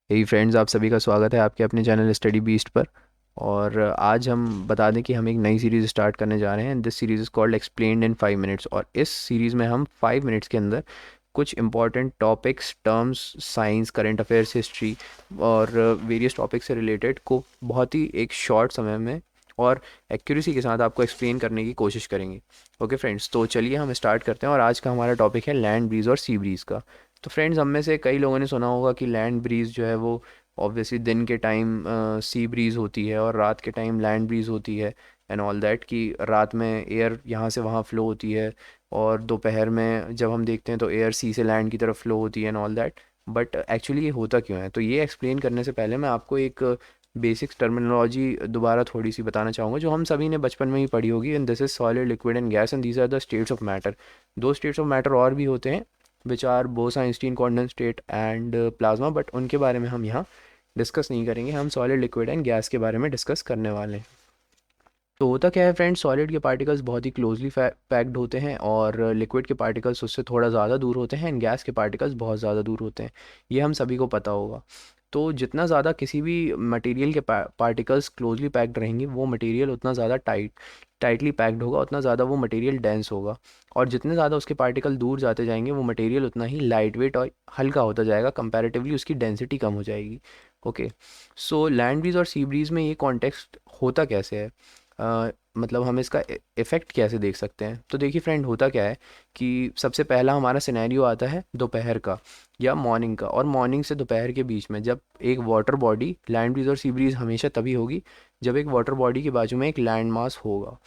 hey friends, आप सभी का स्वागत है आपके अपने चैनल स्टडी बीस्ट पर। और आज हम बता दें कि हम एक नई सीरीज़ स्टार्ट करने जा रहे हैं। This series is called explained in 5 minutes. और इस सीरीज़ में हम 5 मिनट्स के अंदर कुछ important topics, terms, science, current affairs, history और वेरियस टॉपिक से रिलेटेड को बहुत ही एक शॉर्ट समय में और एक्यूरेसी के साथ आपको एक्सप्लेन करने की कोशिश करेंगे। ओके फ्रेंड्स, तो चलिए हम स्टार्ट करते हैं। और आज का हमारा टॉपिक है लैंड ब्रीज और सी ब्रीज़ का। तो फ्रेंड्स, हम में से कई लोगों ने सुना होगा कि लैंड ब्रीज़ जो है वो ऑब्वियसली दिन के टाइम सी ब्रीज़ होती है और रात के टाइम लैंड ब्रीज़ होती है। एंड ऑल दैट कि रात में एयर यहाँ से वहाँ फ़्लो होती है और दोपहर में जब हम देखते हैं तो एयर सी से लैंड की तरफ फ़्लो होती है and all that. But actually ये होता क्यों है, तो ये एक्सप्लेन करने से पहले मैं आपको एक बेसिक्स टर्मिनोलॉजी दोबारा थोड़ी सी बताना चाहूँगा जो हम सभी ने बचपन में ही पढ़ी होगी। And this is solid, liquid and gas, and these are the states of matter. दो स्टेट्स ऑफ मैटर और भी होते हैं which are Bose Einstein condensate and plasma, but उनके बारे में हम यहाँ डिस्कस नहीं करेंगे। हम सॉलिड, लिक्विड एंड गैस के बारे में डिस्कस करने वाले हैं। तो होता क्या है फ्रेंड्स, सॉलिड के पार्टिकल्स बहुत ही क्लोजली पैक्ड होते हैं और लिक्विड के पार्टिकल्स उससे थोड़ा ज़्यादा दूर होते हैं एंड गैस के पार्टिकल्स बहुत ज़्यादा दूर होते हैं। ये हम सभी को पता होगा। तो जितना ज़्यादा किसी भी मटेरियल के पार्टिकल्स क्लोजली पैक्ड रहेंगे वो मटेरियल उतना ज़्यादा टाइटली पैक्ड होगा, उतना ज़्यादा वो मटेरियल डेंस होगा। और जितने ज़्यादा उसके पार्टिकल दूर जाते जाएंगे वो मटेरियल उतना ही लाइट वेट और हल्का होता जाएगा, कंपैरेटिवली उसकी डेंसिटी कम हो जाएगी। ओके, सो लैंड ब्रीज और सी ब्रीज में ये कॉन्टेक्स्ट होता कैसे है, मतलब हम इसका इफ़ेक्ट कैसे देख सकते हैं। तो देखिए फ्रेंड, होता क्या है कि सबसे पहला हमारा सिनेरियो आता है दोपहर का या मॉर्निंग का। और मॉर्निंग से दोपहर के बीच में जब एक वाटर बॉडी, लैंड ब्रीज और सी ब्रीज हमेशा तभी होगी जब एक वाटर बॉडी के बाजू में एक लैंड मास होगा।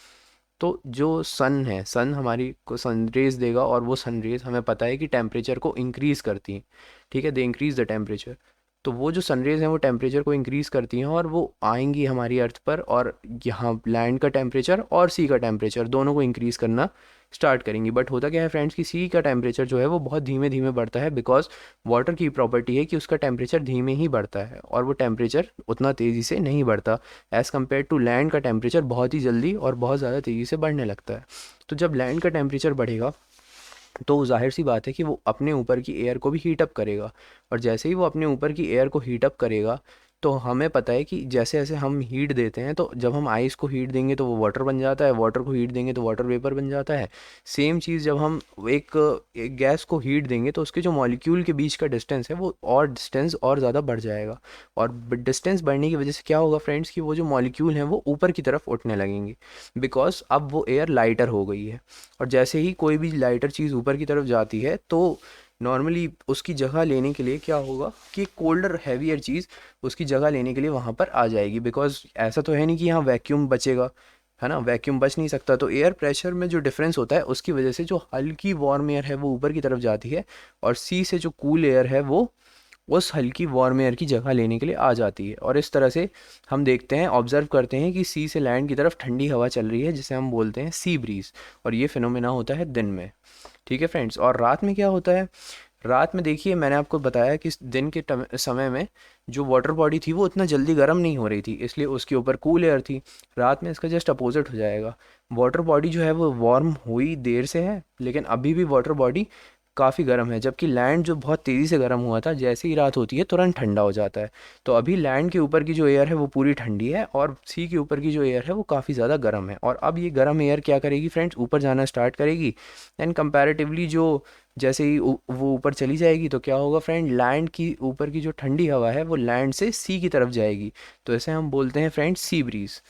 तो जो सन है, सन हमारी को सनरेज देगा और वो सनरेज हमें पता है कि टेम्परेचर को इंक्रीज़ करती हैं। ठीक है, दे इंक्रीज़ द टेम्परेचर। तो वो जो सनरेज़ हैं वो टेम्परेचर को इंक्रीज़ करती हैं और वो आएंगी हमारी अर्थ पर, और यहाँ लैंड का टेम्परेचर और सी का टेम्परेचर दोनों को इंक्रीज़ करना स्टार्ट करेंगी। बट होता क्या है फ्रेंड्स कि सी का टेम्परेचर जो है वो बहुत धीमे धीमे बढ़ता है, बिकॉज वाटर की प्रॉपर्टी है कि उसका टेम्परेचर धीमे ही बढ़ता है और वो टेम्परेचर उतना तेज़ी से नहीं बढ़ता एज़ कम्पेयर टू लैंड का टेम्परेचर बहुत ही जल्दी और बहुत ज़्यादा तेज़ी से बढ़ने लगता है। तो जब लैंड का टेम्परेचर बढ़ेगा तो ज़ाहिर सी बात है कि वो अपने ऊपर की एयर को भी हीट अप करेगा। और जैसे ही वो अपने ऊपर की एयर को हीट अप करेगा तो हमें पता है कि जैसे जैसे हम हीट देते हैं, तो जब हम आइस को हीट देंगे तो वो वाटर बन जाता है, वाटर को हीट देंगे तो वाटर वेपर बन जाता है। सेम चीज़ जब हम एक, एक गैस को हीट देंगे तो उसके जो मॉलिक्यूल के बीच का डिस्टेंस है वो और डिस्टेंस और ज़्यादा बढ़ जाएगा। और डिस्टेंस बढ़ने की वजह से क्या होगा फ्रेंड्स कि वो जो मॉलिक्यूल हैं वो ऊपर की तरफ उठने लगेंगे, बिकॉज अब वो एयर लाइटर हो गई है। और जैसे ही कोई भी लाइटर चीज़ ऊपर की तरफ जाती है तो नॉर्मली उसकी जगह लेने के लिए क्या होगा कि कोल्डर हैवियर चीज़ उसकी जगह लेने के लिए वहाँ पर आ जाएगी। बिकॉज ऐसा तो है नहीं कि यहाँ वैक्यूम बचेगा, है ना, वैक्यूम बच नहीं सकता। तो एयर प्रेशर में जो डिफरेंस होता है उसकी वजह से जो हल्की वार्म एयर है वो ऊपर की तरफ जाती है और सी से जो कूल एयर है वो उस हल्की वार्म एयर की जगह लेने के लिए आ जाती है। और इस तरह से हम देखते हैं, ऑब्जर्व करते हैं कि सी से लैंड की तरफ ठंडी हवा चल रही है जिसे हम बोलते हैं सी ब्रीज। और ये फिनोमेना होता है दिन में। ठीक है फ्रेंड्स, और रात में क्या होता है? रात में देखिए, मैंने आपको बताया कि दिन के समय में जो वाटर बॉडी थी वो उतना जल्दी गर्म नहीं हो रही थी, इसलिए उसके ऊपर कूल एयर थी। रात में इसका जस्ट अपोजिट हो जाएगा। वाटर बॉडी जो है वो वार्म हुई देर से है लेकिन अभी भी वाटर बॉडी काफ़ी गर्म है, जबकि लैंड जो बहुत तेज़ी से गर्म हुआ था जैसे ही रात होती है तुरंत ठंडा हो जाता है। तो अभी लैंड के ऊपर की जो एयर है वो पूरी ठंडी है और सी के ऊपर की जो एयर है वो काफ़ी ज़्यादा गर्म है। और अब ये गर्म एयर क्या करेगी फ्रेंड्स, ऊपर जाना स्टार्ट करेगी। एंड कंपैरेटिवली जो जैसे ही वो ऊपर चली जाएगी तो क्या होगा फ्रेंड, लैंड की ऊपर की जो ठंडी हवा है वो लैंड से सी की तरफ जाएगी। तो इसे हम बोलते हैं फ्रेंड सी ब्रीज।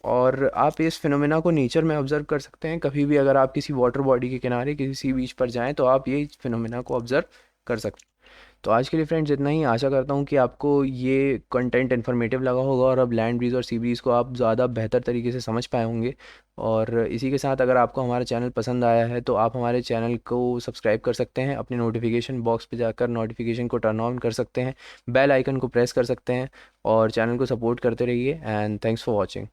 और आप इस फिनोमेना को नेचर में ऑब्जर्व कर सकते हैं। कभी भी अगर आप किसी वाटर बॉडी के किनारे किसी सी बीच पर जाएं तो आप ये फिनोमेना को ऑब्जर्व कर सकते हैं। तो आज के लिए फ्रेंड्स इतना ही। आशा करता हूँ कि आपको ये कंटेंट इन्फॉर्मेटिव लगा होगा और अब लैंड ब्रीज और सी ब्रीज को आप ज़्यादा बेहतर तरीके से समझ पाए होंगे। और इसी के साथ अगर आपको हमारा चैनल पसंद आया है तो आप हमारे चैनल को सब्सक्राइब कर सकते हैं, अपने नोटिफिकेशन बॉक्स पे जाकर नोटिफिकेशन को टर्न ऑन कर सकते हैं, बेल आइकन को प्रेस कर सकते हैं और चैनल को सपोर्ट करते रहिए। And thanks for watching.